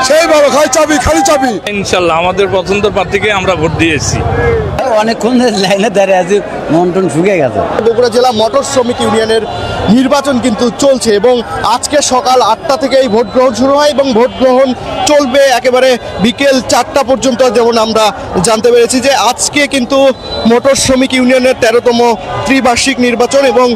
সেই ভালো, খালি চাবি খালি চাবি। ইনশাল্লাহ আমাদের পছন্দের প্রার্থীকে আমরা ভোট দিয়েছি। অনেকক্ষণ লাইনে দাঁড়িয়ে আছি, মন টন শুকিয়ে গেছে। বগুড়া জেলা মোটর শ্রমিক ইউনিয়নের নির্বাচন কিন্তু চলছে এবং আজকে সকাল 8টা থেকেই ভোট গ্রহণ শুরু হয় এবং ভোট গ্রহণ চলবে একেবারে বিকেল 4টা পর্যন্ত। যেমন আমরা জানতে পেরেছি যে আজকে কিন্তু মোটর শ্রমিক ইউনিয়নের 13তম ত্রিবার্ষিক নির্বাচন এবং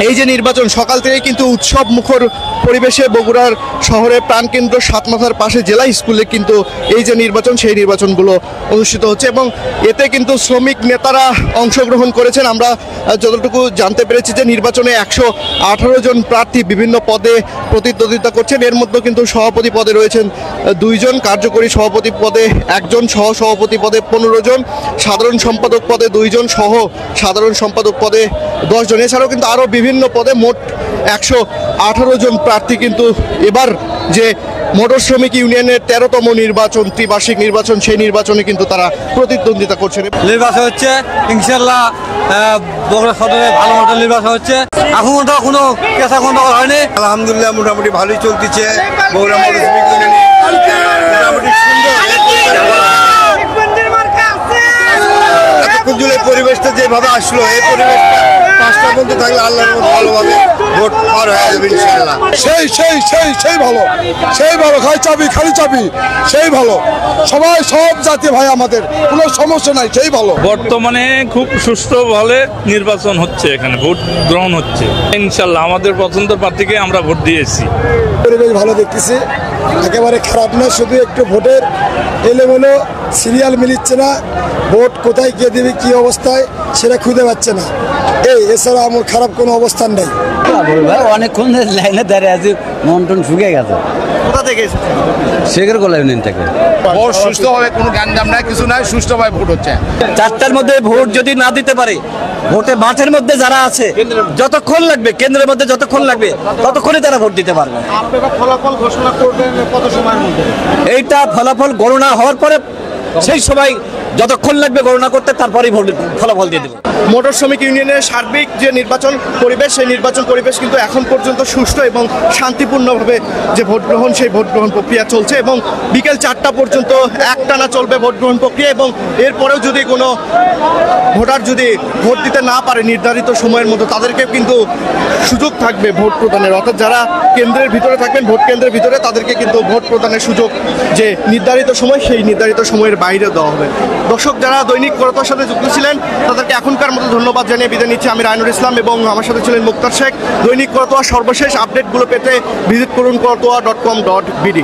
এই যে নির্বাচন সকাল থেকে কিন্তু উৎসব মুখর পরিবেশে বগুড়ার শহরে প্রাণকেন্দ্র সাতমাথার পাশে জেলা স্কুলে কিন্তু এই যে নির্বাচন সেই নির্বাচনগুলো অনুষ্ঠিত হচ্ছে এবং এতে কিন্তু শ্রমিক নেতারা অংশগ্রহণ করেছেন। আমরা যতটুকু জানতে পেরেছি যে নির্বাচনে 118 জন প্রার্থী বিভিন্ন পদে প্রতিদ্বন্দ্বিতা করছেন। এর মধ্যে কিন্তু সভাপতি পদে রয়েছেন 2 জন, কার্যকরী সভাপতি পদে 1 জন, সহ সভাপতি পদে 15 জন, সাধারণ সম্পাদক পদে 2 জন, সহ সাধারণ সম্পাদক পদে 10 জন। এছাড়াও কিন্তু আরও বিভিন্ন পদে মোট 118 জন প্রার্থী কিন্তু এবার যে মোটর শ্রমিক ইউনিয়নের 13তম নির্বাচন ত্রিবার্ষিক নির্বাচন সেই নির্বাচনে কিন্তু তারা প্রতিদ্বন্দ্বিতা করছেন। নির্বাচন হচ্ছে ইনশাল্লাহ বগুড়া সদরে ভালো মতো নির্বাচন হচ্ছে। এখন তো কোনো কেঁচা গন্ডগোল হয়নি, আলহামদুলিল্লাহ মোটামুটি ভালোই চলতেছে। বগুড়া মোটর শ্রমিক ইউনিয়নে মোটামুটি সুন্দর পরিবেশটা যেভাবে আসলো এই পরিবেশটা 5টা পর্যন্ত থাকলে আল্লাহর মতো ভালোভাবে ভোট পার হয়ে যাবে ইনশাআল্লাহ। সেই সেই সেই সেই ভালো, সেই ভালো, খালি চাবি খালি চাবি, সেই ভালো। সবাই সব জাতি ভাই, আমাদের কোনো সমস্যা নাই, সেই ভালো। বর্তমানে খুব সুষ্ঠুভাবে নির্বাচন হচ্ছে, এখানে ভোট গ্রহণ হচ্ছে। ইনশাল্লাহ আমাদের পছন্দের প্রার্থীকে আমরা ভোট দিয়েছি। পরিবেশ ভালো দেখতেছি, একেবারে খারাপ না। শুধু একটু ভোটের এলোমেলো সিরিয়াল মিলিচ্ছে না, ভোট কোথায় কে দেবে কী অবস্থায় সেটা খুঁজে পাচ্ছে না। এছাড়া আমার খারাপ কোনো অবস্থান নেই। অনেকক্ষণ লাইনে দাঁড়িয়ে আছি, মন টন শুকিয়ে গেছে। কোথা থেকে শেখের গোলা ইউনিয়ন থেকে। ভোট সুষ্ঠুভাবে কোনো গ্যাঞ্জাম নাই, কিছু নাই, সুষ্ঠুভাবে ভোট হচ্ছে। 4টার মধ্যে ভোট যদি না দিতে পারে, ভোটে মাঠের মধ্যে যারা আছে যতক্ষণ লাগবে, কেন্দ্রের মধ্যে যতক্ষণ লাগবে ততক্ষণই তারা ভোট দিতে পারবে। আপনারা ফলাফল ঘোষণা করবেন কত সময়ের মধ্যে? এইটা ফলাফল গণনা হওয়ার পরে সেই সময় যতক্ষণ লাগবে গণনা করতে, তারপরেই ফলাফল দিয়ে দেবে। মোটর শ্রমিক ইউনিয়নের সার্বিক যে নির্বাচন পরিবেশ সেই নির্বাচন পরিবেশ কিন্তু এখন পর্যন্ত সুষ্ঠু এবং শান্তিপূর্ণভাবে যে ভোট গ্রহণ সেই ভোট গ্রহণ প্রক্রিয়া চলছে এবং বিকেল 4টা পর্যন্ত একটানা চলবে ভোট গ্রহণ প্রক্রিয়া এবং এরপরেও যদি কোনো ভোটার যদি ভোট দিতে না পারে নির্ধারিত সময়ের মতো, তাদেরকে কিন্তু সুযোগ থাকবে ভোট প্রদানের। অর্থাৎ যারা কেন্দ্রের ভিতরে থাকবেন, ভোট কেন্দ্রের ভিতরে, তাদেরকে কিন্তু ভোট প্রদানের সুযোগ যে নির্ধারিত সময় সেই নির্ধারিত সময়ের বাইরে দেওয়া হবে। দর্শক যারা দৈনিক করতোয়ার সাথে যুক্ত ছিলেন তাদেরকে এখনকার মতো ধন্যবাদ জানিয়ে বিদায় নিচ্ছি। আমি রায়নুর ইসলাম এবং আমার সাথে ছিলেন মুক্তার শেখ। দৈনিক করতোয়া সর্বশেষ আপডেটগুলো পেতে ভিজিট করুন করতোয়া.com.bd।